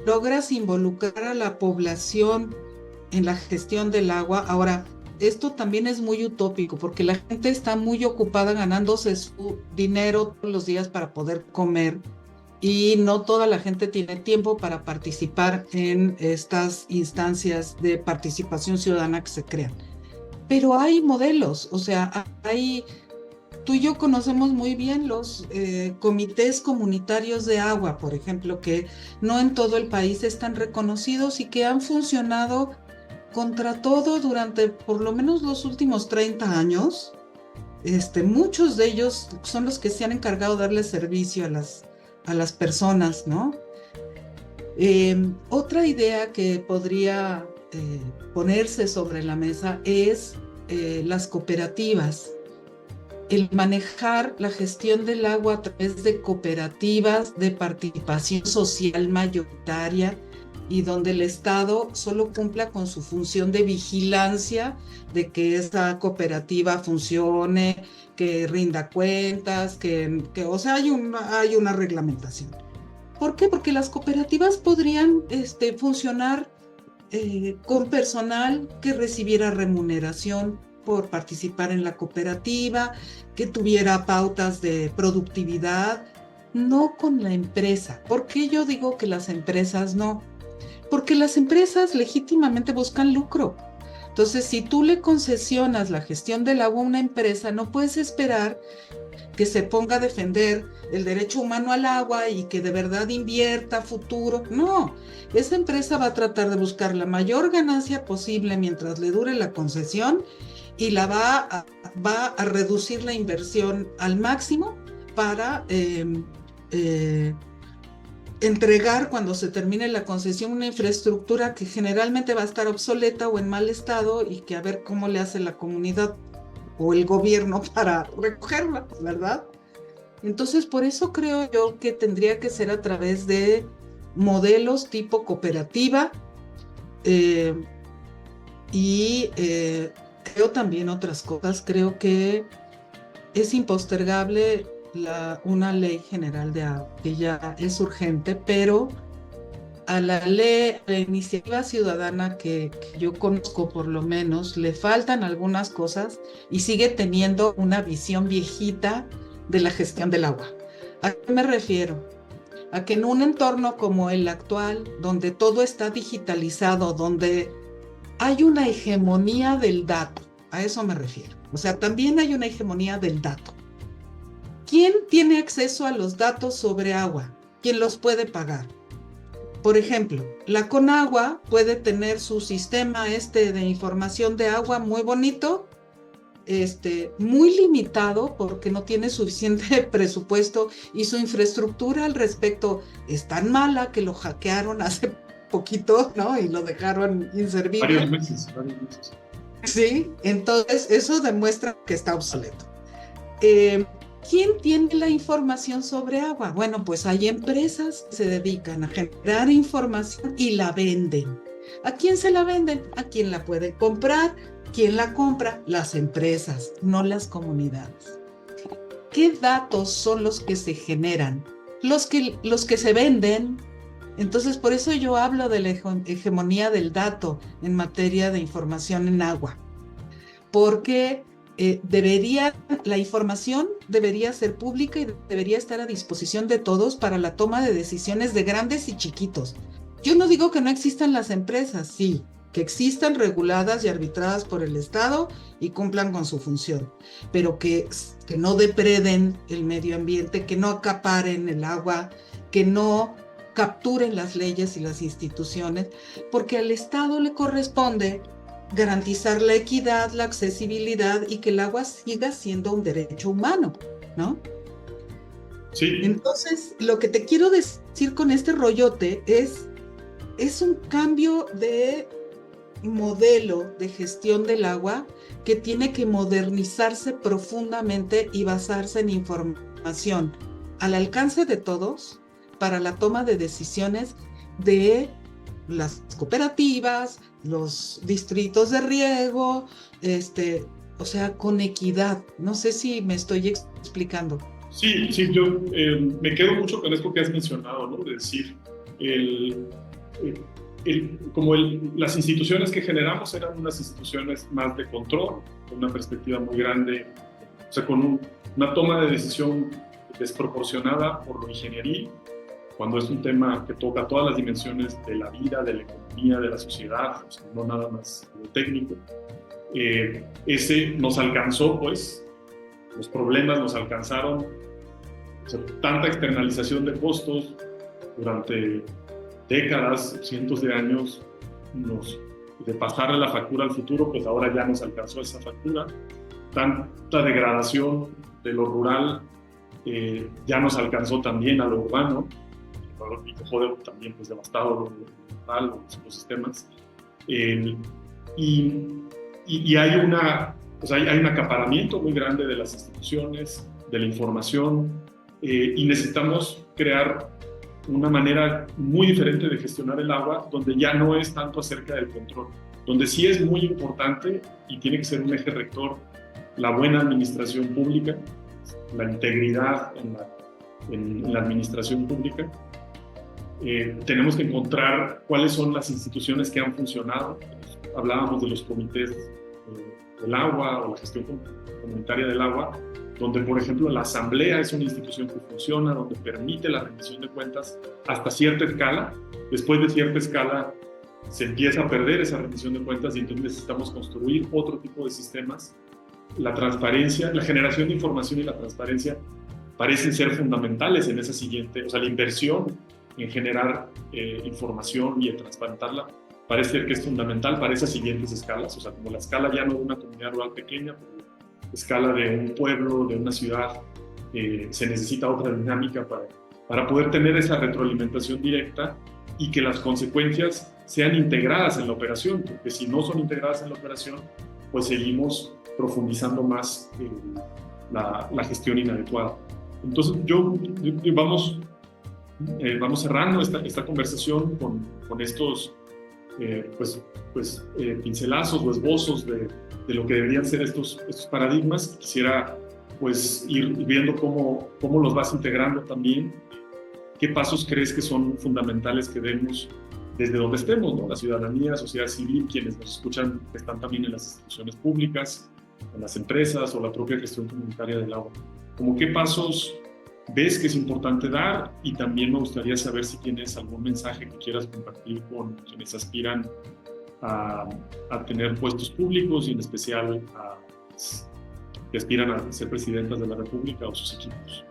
logras involucrar a la población en la gestión del agua, ahora, esto también es muy utópico porque la gente está muy ocupada ganándose su dinero todos los días para poder comer, y no toda la gente tiene tiempo para participar en estas instancias de participación ciudadana que se crean. Pero hay modelos, o sea, tú y yo conocemos muy bien los comités comunitarios de agua, por ejemplo, que no en todo el país están reconocidos y que han funcionado contra todo durante por lo menos los últimos 30 años. Muchos de ellos son los que se han encargado de darle servicio a las personas, ¿no? Otra idea que podría ponerse sobre la mesa es las cooperativas. El manejar la gestión del agua a través de cooperativas de participación social mayoritaria, y donde el Estado solo cumpla con su función de vigilancia de que esa cooperativa funcione, que rinda cuentas, o sea, hay una reglamentación. ¿Por qué? Porque las cooperativas podrían funcionar con personal que recibiera remuneración por participar en la cooperativa, que tuviera pautas de productividad, no con la empresa. ¿Por qué yo digo que las empresas no? Porque las empresas legítimamente buscan lucro. Entonces, si tú le concesionas la gestión del agua a una empresa, no puedes esperar que se ponga a defender el derecho humano al agua y que de verdad invierta futuro. No, esa empresa va a tratar de buscar la mayor ganancia posible mientras le dure la concesión, y va a reducir la inversión al máximo para entregar, cuando se termine la concesión, una infraestructura que generalmente va a estar obsoleta o en mal estado, y que a ver cómo le hace la comunidad o el gobierno para recogerla, ¿verdad? Entonces, por eso creo yo que tendría que ser a través de modelos tipo cooperativa, y creo también otras cosas. Creo que es impostergable una ley general de agua, que ya es urgente, pero a la iniciativa ciudadana que yo conozco, por lo menos, le faltan algunas cosas y sigue teniendo una visión viejita de la gestión del agua. ¿A qué me refiero? A que en un entorno como el actual, donde todo está digitalizado, donde hay una hegemonía del dato, a eso me refiero. O sea, también hay una hegemonía del dato. ¿Quién tiene acceso a los datos sobre agua? ¿Quién los puede pagar? Por ejemplo, la Conagua puede tener su sistema de información de agua muy bonito, muy limitado porque no tiene suficiente presupuesto, y su infraestructura al respecto es tan mala que lo hackearon hace poquito, ¿no? Y lo dejaron inservible. Varios meses. ¿Sí? Entonces, eso demuestra que está obsoleto. Eh, ¿Quién tiene la información sobre agua? Bueno, pues hay empresas que se dedican a generar información y la venden. ¿A quién se la venden? ¿A quién la puede comprar? ¿Quién la compra? Las empresas, no las comunidades. ¿Qué datos son los que se generan? Los que se venden. Entonces, por eso yo hablo de la hegemonía del dato en materia de información en agua, porque la información debería ser pública y debería estar a disposición de todos para la toma de decisiones de grandes y chiquitos. Yo no digo que no existan las empresas, sí, que existan reguladas y arbitradas por el Estado y cumplan con su función, pero que no depreden el medio ambiente, que no acaparen el agua, que no capturen las leyes y las instituciones, porque al Estado le corresponde garantizar la equidad, la accesibilidad y que el agua siga siendo un derecho humano, ¿no? Sí. Entonces, lo que te quiero decir con este rollote es un cambio de modelo de gestión del agua que tiene que modernizarse profundamente y basarse en información al alcance de todos para la toma de decisiones de las cooperativas, los distritos de riego, o sea, con equidad. No sé si me estoy explicando. Sí, sí, yo me quedo mucho con esto que has mencionado, ¿no? De decir, las instituciones que generamos eran unas instituciones más de control, con una perspectiva muy grande, o sea, con una toma de decisión desproporcionada por lo ingenieril, cuando es un tema que toca todas las dimensiones de la vida, de la economía, de la sociedad, o sea, no nada más lo técnico. Ese nos alcanzó, pues, los problemas nos alcanzaron, o sea, tanta externalización de costos durante décadas, cientos de años, de pasarle la factura al futuro, pues ahora ya nos alcanzó esa factura. Tanta degradación de lo rural ya nos alcanzó también a lo urbano, y que jode también pues devastado lo rural, los ecosistemas. Y hay hay un acaparamiento muy grande de las instituciones, de la información, y necesitamos crear una manera muy diferente de gestionar el agua, donde ya no es tanto acerca del control, donde sí es muy importante y tiene que ser un eje rector la buena administración pública, la integridad en la administración pública. Tenemos que encontrar cuáles son las instituciones que han funcionado. Hablábamos de los comités del agua o la gestión comunitaria del agua, donde, por ejemplo, la asamblea es una institución que funciona, donde permite la rendición de cuentas hasta cierta escala. Después de cierta escala se empieza a perder esa rendición de cuentas y entonces necesitamos construir otro tipo de sistemas. La transparencia, la generación de información y la transparencia parecen ser fundamentales en esa siguiente, o sea, la inversión en generar información y en transparentarla parece ser que es fundamental para esas siguientes escalas, o sea, como la escala ya no de una comunidad rural pequeña, pero escala de un pueblo, de una ciudad, se necesita otra dinámica para poder tener esa retroalimentación directa y que las consecuencias sean integradas en la operación, porque si no son integradas en la operación, pues seguimos profundizando más la gestión inadecuada. Entonces, vamos cerrando esta conversación con estos pincelazos o esbozos de lo que deberían ser estos paradigmas. Quisiera pues ir viendo cómo los vas integrando también. ¿Qué pasos crees que son fundamentales que demos desde donde estemos, ¿no? La ciudadanía, la sociedad civil, quienes nos escuchan están también en las instituciones públicas, en las empresas o la propia gestión comunitaria del agua? ¿Cómo qué pasos ves que es importante dar? Y también me gustaría saber si tienes algún mensaje que quieras compartir con quienes aspiran a tener puestos públicos y en especial que aspiran a ser presidentas de la República o sus equipos.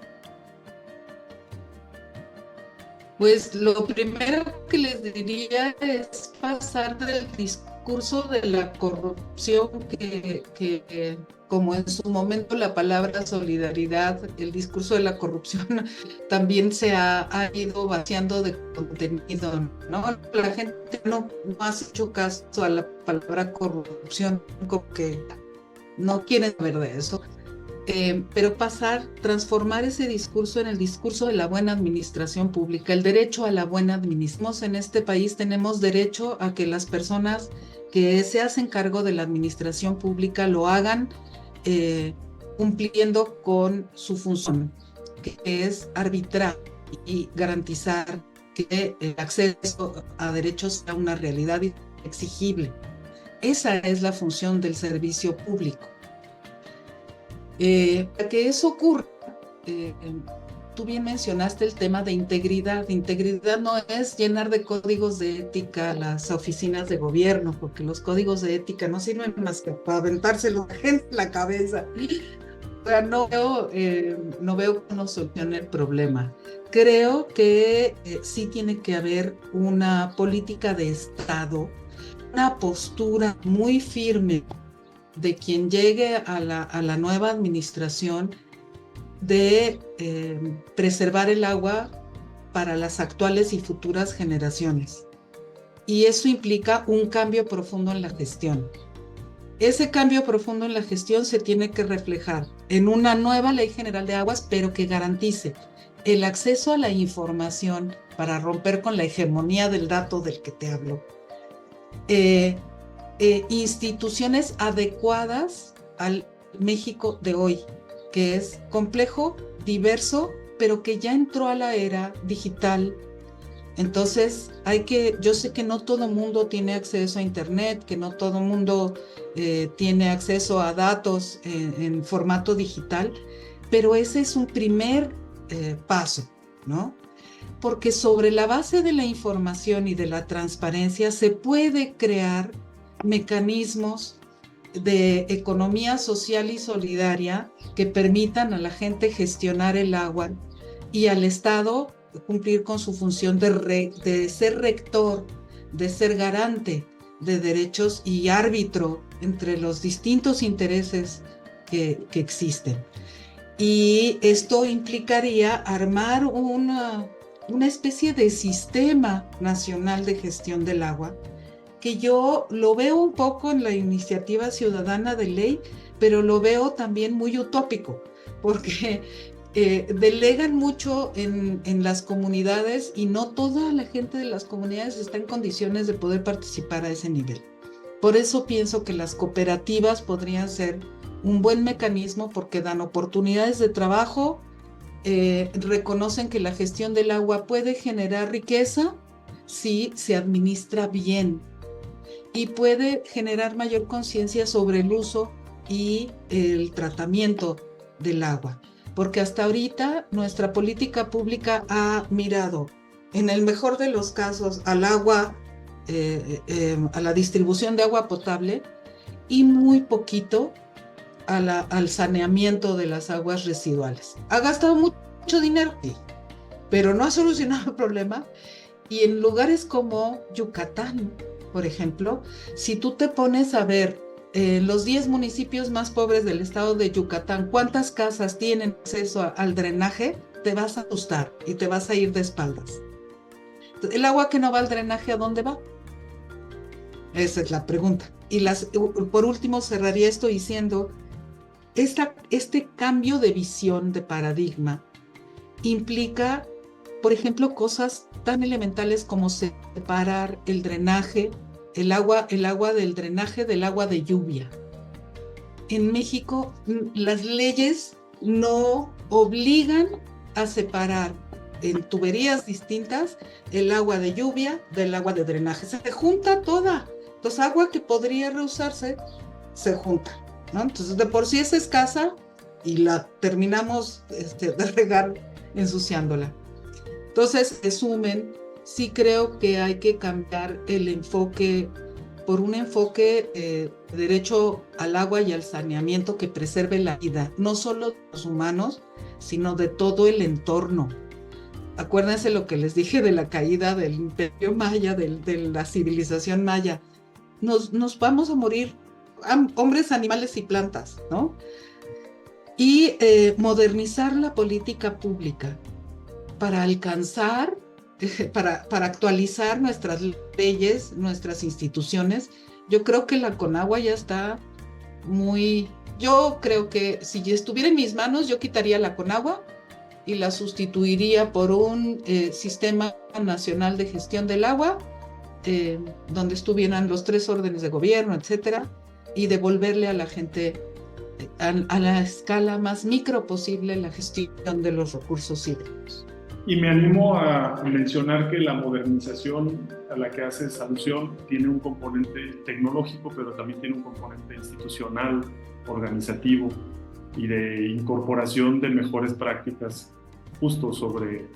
Pues lo primero que les diría es pasar del discurso discurso de la corrupción que como en su momento la palabra solidaridad, el discurso de la corrupción también se ha ido vaciando de contenido, ¿no? La gente no hace mucho caso a la palabra corrupción, como que no quieren saber de eso. Pero transformar ese discurso en el discurso de la buena administración pública, el derecho a la buena administración. En este país tenemos derecho a que las personas que se hacen cargo de la administración pública lo hagan cumpliendo con su función, que es arbitrar y garantizar que el acceso a derechos sea una realidad exigible. Esa es la función del servicio público. Para que eso ocurra, tú bien mencionaste el tema de integridad. Integridad no es llenar de códigos de ética las oficinas de gobierno, porque los códigos de ética no sirven más que para aventárselo a la gente en la cabeza. O sea, no veo cómo solucione el problema. Creo que sí tiene que haber una política de Estado, una postura muy firme de quien llegue a la nueva administración de preservar el agua para las actuales y futuras generaciones. Y eso implica un cambio profundo en la gestión. Ese cambio profundo en la gestión se tiene que reflejar en una nueva ley general de aguas, pero que garantice el acceso a la información para romper con la hegemonía del dato del que te hablo. Instituciones adecuadas al México de hoy, que es complejo, diverso, pero que ya entró a la era digital. Entonces, yo sé que no todo mundo tiene acceso a Internet, que no todo mundo tiene acceso a datos en formato digital, pero ese es un primer paso, ¿no? Porque sobre la base de la información y de la transparencia se puede crear mecanismos de economía social y solidaria que permitan a la gente gestionar el agua y al Estado cumplir con su función de ser rector, de ser garante de derechos y árbitro entre los distintos intereses que existen. Y esto implicaría armar una especie de sistema nacional de gestión del agua, que yo lo veo un poco en la iniciativa ciudadana de ley, pero lo veo también muy utópico, porque delegan mucho en las comunidades y no toda la gente de las comunidades está en condiciones de poder participar a ese nivel. Por eso pienso que las cooperativas podrían ser un buen mecanismo porque dan oportunidades de trabajo, reconocen que la gestión del agua puede generar riqueza si se administra bien y puede generar mayor conciencia sobre el uso y el tratamiento del agua. Porque hasta ahorita nuestra política pública ha mirado, en el mejor de los casos, al agua, a la distribución de agua potable y muy poquito al saneamiento de las aguas residuales. Ha gastado mucho dinero, pero no ha solucionado el problema. Y en lugares como Yucatán, por ejemplo, si tú te pones a ver los 10 municipios más pobres del estado de Yucatán, ¿cuántas casas tienen acceso al drenaje? Te vas a asustar y te vas a ir de espaldas. El agua que no va al drenaje, ¿a dónde va? Esa es la pregunta. Y por último, cerraría esto diciendo, este cambio de visión, de paradigma, implica, por ejemplo, cosas tan elementales como separar el drenaje, el agua del drenaje del agua de lluvia. En México, las leyes no obligan a separar en tuberías distintas el agua de lluvia del agua de drenaje. Se junta toda. Entonces, agua que podría reusarse se junta, ¿no? Entonces, de por sí es escasa y la terminamos de regar ensuciándola. Entonces, resumen, sí creo que hay que cambiar el enfoque por un enfoque de derecho al agua y al saneamiento que preserve la vida, no solo de los humanos, sino de todo el entorno. Acuérdense lo que les dije de la caída del imperio maya, de la civilización maya. nos vamos a morir, hombres, animales y plantas, ¿no? Y modernizar la política pública para alcanzar, para actualizar nuestras leyes, nuestras instituciones. Yo creo que la Conagua ya está yo creo que si estuviera en mis manos, yo quitaría la Conagua y la sustituiría por un sistema nacional de gestión del agua, donde estuvieran los 3 órdenes de gobierno, etcétera, y devolverle a la gente a la escala más micro posible la gestión de los recursos hídricos. Y me animo a mencionar que la modernización a la que haces alusión tiene un componente tecnológico, pero también tiene un componente institucional, organizativo y de incorporación de mejores prácticas justo sobre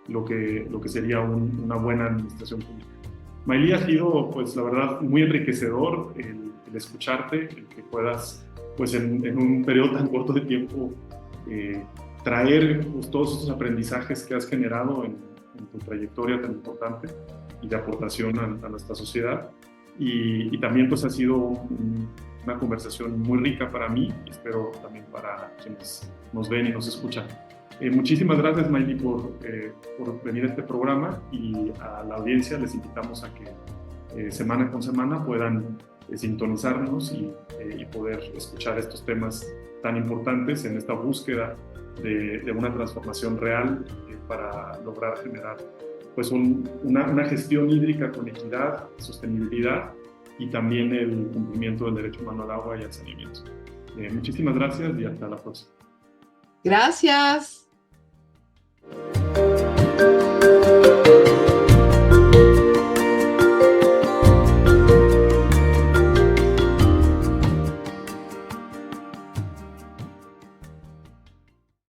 lo que sería una buena administración pública. Maylí, ha sido, pues la verdad, muy enriquecedor el escucharte, el que puedas, pues en un periodo tan corto de tiempo, traer pues, todos esos aprendizajes que has generado en tu trayectoria tan importante y de aportación a nuestra sociedad. Y también pues ha sido una conversación muy rica para mí y espero también para quienes nos ven y nos escuchan. Muchísimas gracias, Maylí, por venir a este programa, y a la audiencia les invitamos a que semana con semana puedan sintonizarnos y poder escuchar estos temas tan importantes en esta búsqueda de una transformación real para lograr generar pues una gestión hídrica con equidad, sostenibilidad y también el cumplimiento del derecho humano al agua y al saneamiento. Muchísimas gracias y hasta la próxima. Gracias.